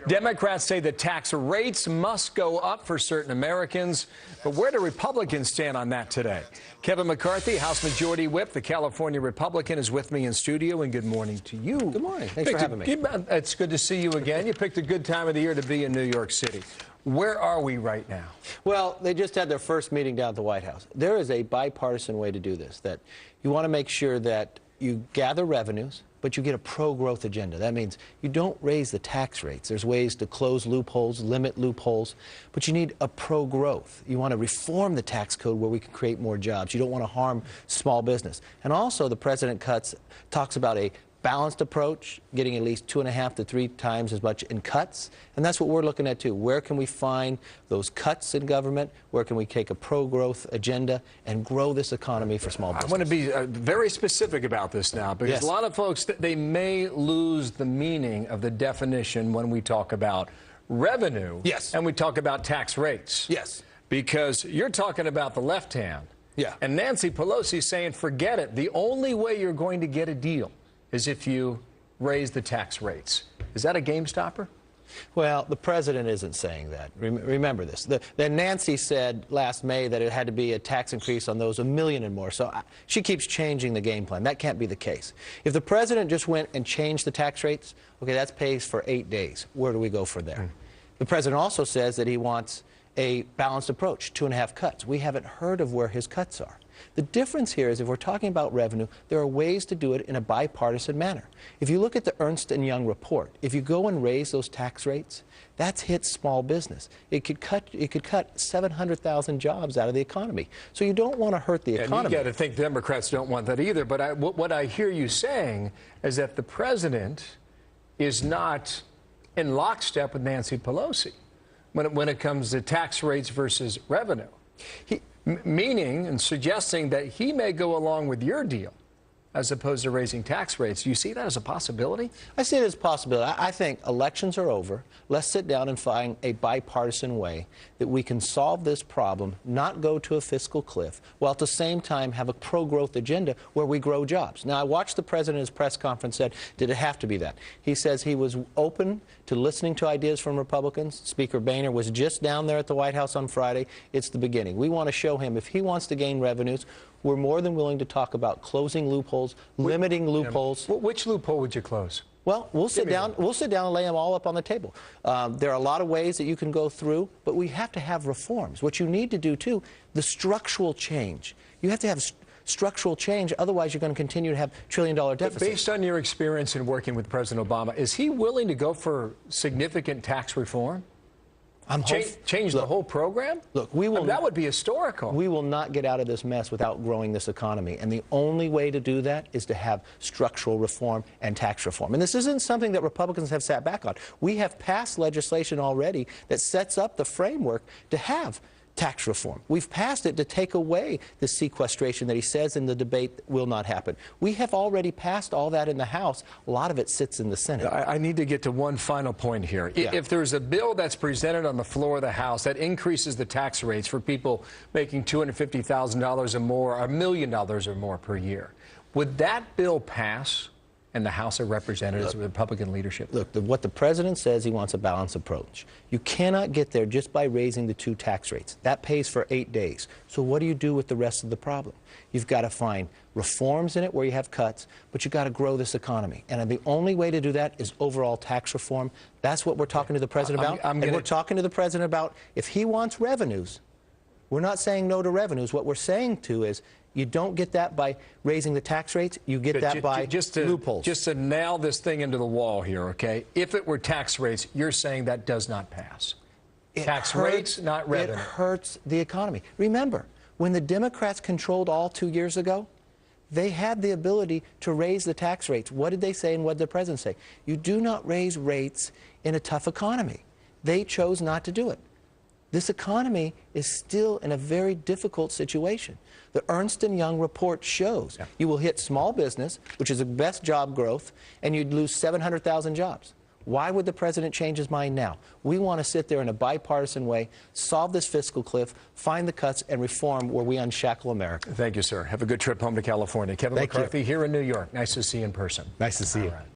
Democrats say the tax rates must go up for certain Americans. But where do Republicans stand on that today? Kevin McCarthy, House Majority Whip, the California Republican, is with me in studio, and good morning to you. Good morning. Thanks for having me. It's good to see you again. You picked a good time of the year to be in New York City. Where are we right now? Well, they just had their first meeting down at the White House. There is a bipartisan way to do this, that you want to make sure that you gather revenues, but you get a pro-growth agenda. That means you don't raise the tax rates. There's ways to close loopholes, limit loopholes, but you need a pro-growth. You want to reform the tax code where we can create more jobs. You don't want to harm small business. And also, the president talks about a balanced approach, getting at least 2.5 to 3 times as much in cuts, and that's what we're looking at too. Where can we find those cuts in government? Where can we take a pro-growth agenda and grow this economy for small business? I want to be very specific about this now, because a lot of folks, they may lose the meaning of the definition when we talk about revenue and we talk about tax rates. Because you're talking about the left hand. And Nancy Pelosi saying, forget it. The only way you're going to get a deal is if you raise the tax rates. Is that a game stopper? Well, the president isn't saying that. Remember this. Then Nancy said last May that it had to be a tax increase on those $1 million and more. So she keeps changing the game plan. That can't be the case. If the president just went and changed the tax rates, okay, that's pays for 8 days. Where do we go from there? The president also says that he wants a balanced approach, 2.5 cuts. We haven't heard of where his cuts are. The difference here is, if we're talking about revenue, there are ways to do it in a bipartisan manner. If you look at the Ernst & Young report, if you go and raise those tax rates, that's hit small business. It could cut 700,000 jobs out of the economy. So you don't want to hurt the economy. And you got to think Democrats don't want that either. But what I hear you saying is that the president is not in lockstep with Nancy Pelosi when it comes to tax rates versus revenue. Meaning and suggesting that he may go along with your deal as opposed to raising tax rates. Do you see that as a possibility? I see it as a possibility. I think elections are over. Let's sit down and find a bipartisan way that we can solve this problem, not go to a fiscal cliff, while at the same time have a pro-growth agenda where we grow jobs. Now, I watched the president in his press conference said, did it have to be that? He says he was open to listening to ideas from Republicans. Speaker Boehner was just down there at the White House on Friday. It's the beginning. We want to show him if he wants to gain revenues, we're more than willing to talk about closing loopholes, limiting loopholes. Which loophole would you close? Well, we'll sit down and lay them all up on the table. There are a lot of ways that you can go through, but we have to have reforms. What you need to do, too, the structural change. You have to have structural change, otherwise you're going to continue to have trillion-dollar deficits. But based on your experience in working with President Obama, is he willing to go for significant tax reform? Change the whole program? Look, we will. That would be historical. We will not get out of this mess without growing this economy, and the only way to do that is to have structural reform and tax reform. And this isn't something that Republicans have sat back on. We have passed legislation already that sets up the framework to have tax reform. We've passed it to take away the sequestration that he says in the debate will not happen. We have already passed all that in the House. A lot of it sits in the Senate. I need to get to one final point here. If there's a bill that's presented on the floor of the House that increases the tax rates for people making $250,000 or more, $1 million or more per year, would that bill pass in the House of Representatives with Republican leadership? Look, what the president says, he wants a balanced approach. You cannot get there just by raising the 2 tax rates. That pays for 8 days. So what do you do with the rest of the problem? You've got to find reforms in it where you have cuts, but you've got to grow this economy. And the only way to do that is overall tax reform. That's what we're talking to the president about. And we're talking to the president about if he wants revenues. We're not saying no to revenues. What we're saying to is you don't get that by raising the tax rates. You get that by loopholes. Just to nail this thing into the wall here, okay? If it were tax rates, you're saying that does not pass. Tax rates, not revenue. It hurts the economy. Remember, when the Democrats controlled all 2 years ago, they had the ability to raise the tax rates. What did they say and what did the president say? You do not raise rates in a tough economy. They chose not to do it. This economy is still in a very difficult situation. The Ernst & Young report shows you will hit small business, which is the best job growth, and you'd lose 700,000 jobs. Why would the president change his mind now? We want to sit there in a bipartisan way, solve this fiscal cliff, find the cuts, and reform where we unshackle America. Thank you, sir. Have a good trip home to California. Kevin McCarthy here in New York. Nice to see you in person. Nice to see you.